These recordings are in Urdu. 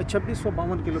2652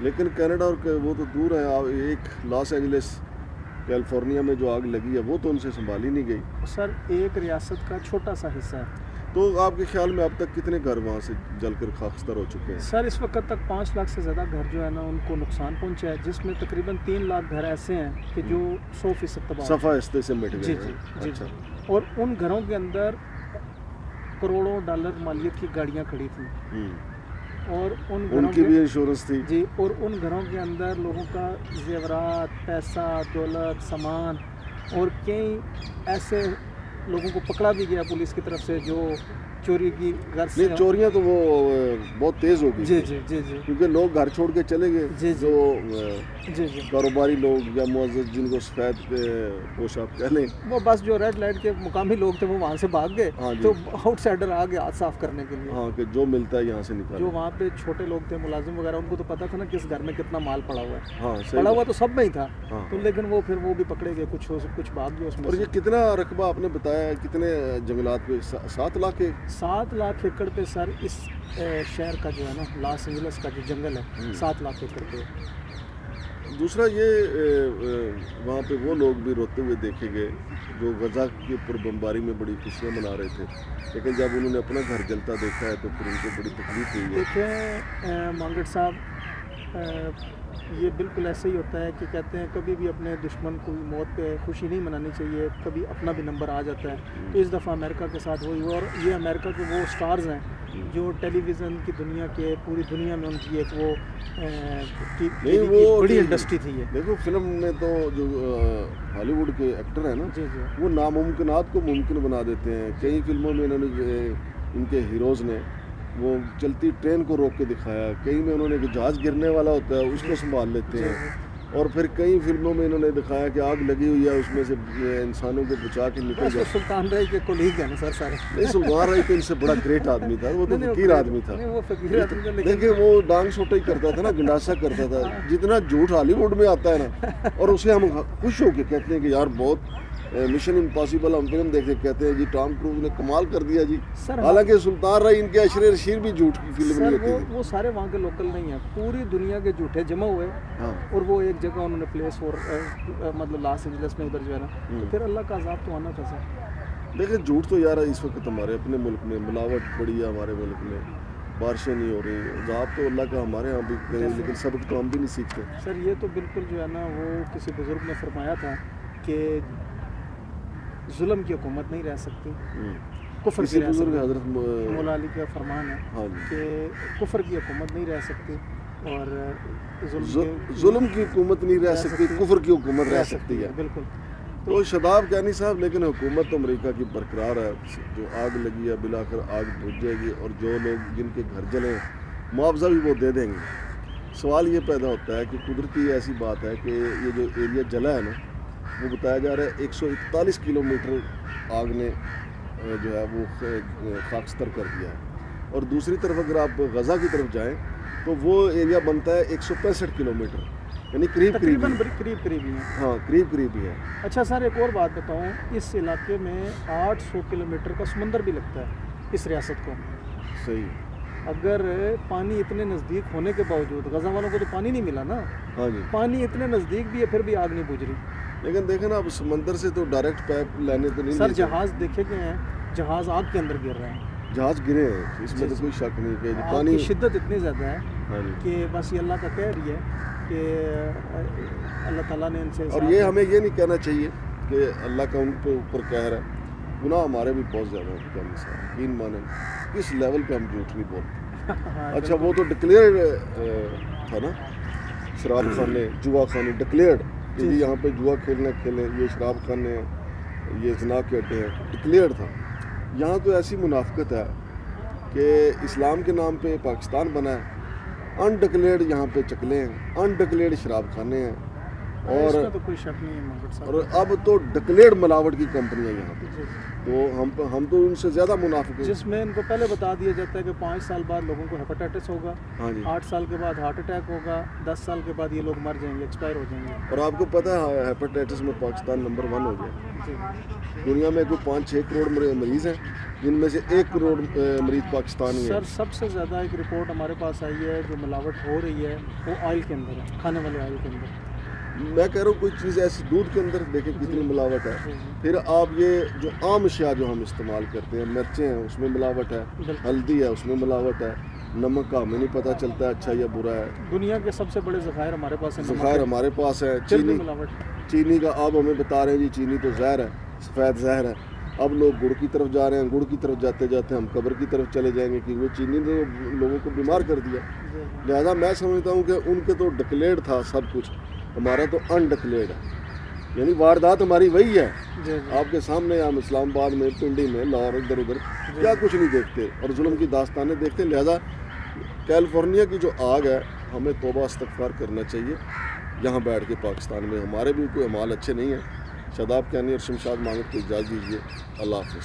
لیکن کینیڈا اور وہ تو دور ہے. ایک لاس اینجلس کیلیفورنیا میں جو آگ لگی ہے وہ تو ان سے سنبھالی نہیں گئی. سر ایک ریاست کا چھوٹا سا حصہ ہے. تو آپ کے خیال میں اب تک کتنے گھر وہاں سے جل کر خاکستر ہو چکے ہیں؟ سر اس وقت تک 5 لاکھ سے زیادہ گھر جو ہے نا ان کو نقصان پہنچا ہے، جس میں تقریباً 3 لاکھ گھر ایسے ہیں کہ جو 100% تباہ صفحہ ہستے سے مٹ جی گئے. جی اچھا. اور ان گھروں کے اندر کروڑوں ڈالر مالیت کی گاڑیاں کھڑی تھیں اور ان گھروں کی بھی انشورنس تھی. جی، اور ان گھروں کے اندر لوگوں کا زیورات، پیسہ، دولت، سامان، اور کئی ایسے لوگوں کو پکڑا بھی گیا پولیس کی طرف سے جو چوری کی گھر سے. نہیں، چوریاں تو وہ بہت تیز ہو گئی. جی جی جی جی کیونکہ لوگ گھر چھوڑ کے چلے گئے. جی جو جی جی کاروباری لوگ یا معزز جن کو سفید پوش آپ کہہ لیں، وہ بس جو ریڈ لائٹ کے مقامی لوگ تھے وہ وہاں سے بھاگ گئے. ہاں جی. تو آؤٹ سائڈر آ گئے ہاتھ صاف کرنے کے لیے. ہاں کہ جو ملتا ہے یہاں سے نکالو. جو وہاں پہ چھوٹے لوگ تھے، ملازم وغیرہ، ان کو تو پتہ تھا نا کہ اس گھر میں کتنا مال پڑا ہوا ہے. ہاں پڑا ہوا تو سب میں ہی تھا. ہاں. تو لیکن وہ پھر وہ بھی پکڑے گئے، کچھ بھاگ گئے اس میں. اور یہ کتنا رقبہ آپ نے بتایا ہے، کتنے جنگلات پہ؟ 7 لاکھ 7 لاکھ ایکڑ پہ سر اس شہر کا جو ہے نا لاس اینجلس کا جو جنگل ہے 7 لاکھ ایکڑ پہ. دوسرا یہ وہاں پہ وہ لوگ بھی روتے ہوئے دیکھے گئے جو غزہ کے اوپر بمباری میں بڑی خوشیاں منا رہے تھے، لیکن جب انہوں نے اپنا گھر جلتا دیکھا ہے تو پھر ان کو بڑی تکلیف ہوئی ہے. دیکھیں مانگٹ صاحب، یہ بالکل ایسے ہی ہوتا ہے کہ کہتے ہیں کبھی بھی اپنے دشمن کو موت پہ خوشی نہیں منانی چاہیے، کبھی اپنا بھی نمبر آ جاتا ہے. اس دفعہ امریکہ کے ساتھ ہوئی، اور یہ امریکہ کے وہ سٹارز ہیں جو ٹیلی ویژن کی دنیا کے، پوری دنیا میں ان کی ایک وہ بڑی انڈسٹری تھی. یہ دیکھو فلم میں تو جو ہالی ووڈ کے ایکٹر ہیں نا، جی جی وہ ناممکنات کو ممکن بنا دیتے ہیں. کئی فلموں میں انہوں نے ان کے ہیروز نے وہ چلتی ٹرین کو روک کے دکھایا. کئی میں انہوں نے کہ جہاز گرنے والا ہوتا ہے اس کو سنبھال لیتے ہیں. اور پھر کئی فلموں میں انہوں نے دکھایا کہ آگ لگی ہوئی ہے، اس میں سے انسانوں کو بچا کے نکل جائے. سلطان رائی کے کولیگ ہیں نا سر سارے. نہیں، سلطان رائی تو ان سے بڑا گریٹ آدمی تھا، وہ تو فقیر آدمی تھا. دیکھیں وہ ڈانگ سوٹا ہی کرتا تھا نا، گنڈاسا کرتا تھا. جتنا جھوٹ ہالی ووڈ میں آتا ہے نا، اور اسے ہم خوش ہو کے کہتے ہیں کہ یار بہت مشن امپاسبل ہم فلم دیکھ کے کہتے ہیں جی ٹام کروز نے کمال کر دیا جی. حالانکہ سلطان رائی ان کے عشرے رشید بھی جھوٹ کی فلم نہیں ہوتی تھی. وہ سارے وہاں کے لوکل نہیں ہیں، پوری دنیا کے جھوٹے جمع ہوئے اور وہ ایک جگہ انہوں نے پلیس اور مطلب لاس اینجلس میں ادھر جو ہے نا، تو پھر اللہ کا عذاب تو آنا تھا سر. لیکن جھوٹ تو یار اس وقت ہمارے اپنے ملک میں ملاوٹ بڑی ہے. ہمارے ملک میں بارشیں نہیں ہو رہی، عذاب تو اللہ کا ہمارے ہاں بھی کہیں، لیکن سبق تو ہم بھی نہیں سیکھتے. سر یہ تو بالکل جو ہے نا، وہ کسی بزرگ نے فرمایا تھا کہ ظلم کی حکومت نہیں رہ سکتی، کفر کی. حضرت مولا علی کا فرمان ہے کہ کفر کی حکومت نہیں رہ سکتی اور ظلم کی حکومت نہیں رہ سکتی، کفر کی حکومت رہ سکتی ہے. بالکل. تو شاداب کانی صاحب، لیکن حکومت تو امریکہ کی برقرار ہے. جو آگ لگی ہے بالآخر آگ بجھ جائے گی، اور جو لوگ جن کے گھر جلے معاوضہ بھی وہ دے دیں گے. سوال یہ پیدا ہوتا ہے کہ قدرتی ایسی بات ہے کہ یہ جو ایریا جلا ہے نا، وہ بتایا جا رہا ہے 141 کلومیٹر آگ نے جو ہے وہ خاکستر کر دیا ہے. اور دوسری طرف اگر آپ غزہ کی طرف جائیں تو وہ ایریا بنتا ہے 165 کلومیٹر، یعنی قریب ہی ہیں. ہاں، قریب ہی ہے. اچھا سر، ایک اور بات بتاؤں، اس علاقے میں 800 کلومیٹر کا سمندر بھی لگتا ہے اس ریاست کو. صحیح. اگر پانی اتنے نزدیک ہونے کے باوجود، غزہ والوں کو تو پانی نہیں ملا نا. ہاں جی. پانی اتنے نزدیک بھی ہے پھر بھی آگ نہیں بجھ رہی. لیکن دیکھیں نا، اب سمندر سے تو ڈائریکٹ پائپ لینے تو نہیں. سر جہاز دیکھے گئے ہیں، جہاز آگ کے اندر گر رہے ہیں. جہاز گرے ہیں، اس میں تو کوئی شک نہیں کہ پانی کی شدت اتنی زیادہ ہے کہ بس یہ اللہ کا کہہ رہی ہے کہ اللہ تعالیٰ نے ان سے. اور یہ ہمیں یہ نہیں کہنا چاہیے کہ اللہ کا ان پہ اوپر قہر ہے. گناہ ہمارے بھی بہت زیادہ ہیں. یقین مانیں اس لیول پہ ہم جھوٹ نہیں بولتے. اچھا، وہ تو ڈکلیئرڈ تھا نا، شراب خانے، جوا خانے ڈکلیئرڈ کہ جی یہاں پہ جوا کھیلیں، یہ شراب خانے ہیں، یہ زنا کے اڈے ہیں، ڈکلیئرڈ تھا. یہاں تو ایسی منافقت ہے کہ اسلام کے نام پہ پاکستان بنا ہے، ان ڈکلیئرڈ یہاں پہ چکلے ہیں، ان ڈکلیئرڈ شراب خانے ہیں. اور اس میں تو کوئی شک نہیں ہے مانگٹ صاحب. اور اب تو ڈکلیئرڈ ملاوٹ کی کمپنیاں یہاں پہ، جی. تو ہم تو ان سے زیادہ منافق ہیں. جس میں ان کو پہلے بتا دیا جاتا ہے کہ 5 سال بعد لوگوں کو ہیپاٹائٹس ہوگا، ہاں جی. 8 سال کے بعد ہارٹ اٹیک ہوگا، 10 سال کے بعد یہ لوگ مر جائیں گے، ایکسپائر ہو جائیں گے. اور آپ کو پتہ ہے ہیپاٹائٹس میں پاکستان نمبر 1 ہو گیا. جی. دنیا میں کوئی 5-6 کروڑ مریض ہیں، جن میں سے 1 کروڑ مریض پاکستان میں سر ہیں. سب سے زیادہ ایک رپورٹ ہمارے پاس آئی ہے جو ملاوٹ ہو رہی ہے وہ آئل کے اندر ہے، کھانے والے آئل کے اندر. میں کہہ رہا ہوں کوئی چیز ایسی دودھ کے اندر دیکھیں کتنی ملاوٹ ہے. جی جی. پھر آپ یہ جو عام اشیاء جو ہم استعمال کرتے ہیں، مرچیں ہیں اس میں ملاوٹ ہے، بالکل. ہلدی ہے اس میں ملاوٹ ہے، نمک کا ہمیں نہیں پتہ چلتا ہے اچھا یا برا ہے. دنیا کے سب سے بڑے ذخائر ہمارے پاس ہیں. ذخائر ہمارے پاس ہے. پھر بھی ملاوٹ. چینی کا آپ ہمیں بتا رہے ہیں جی چینی تو زہر ہے، سفید زہر ہے. اب لوگ گڑ کی طرف جا رہے ہیں، گڑ کی طرف جاتے جاتے ہم قبر کی طرف چلے جائیں گے کہ وہ چینی نے لوگوں کو بیمار کر دیا. لہذا میں سمجھتا ہوں کہ ان کے تو ڈکلیئرڈ تھا سب کچھ، ہمارا تو انڈکلیئرڈ ہے. یعنی واردات ہماری وہی ہے. آپ کے سامنے ہم اسلام آباد میں، پنڈی میں، لاہور، ادھر ادھر کیا کچھ نہیں دیکھتے اور ظلم کی داستانیں دیکھتے ہیں. لہذا کیلیفورنیا کی جو آگ ہے ہمیں توبہ استغفار کرنا چاہیے. یہاں بیٹھ کے پاکستان میں ہمارے بھی کوئی اعمال اچھے نہیں ہیں. شاداب کیانی اور شمشاد مانگٹ کو اجازت دیجیے. اللہ حافظ.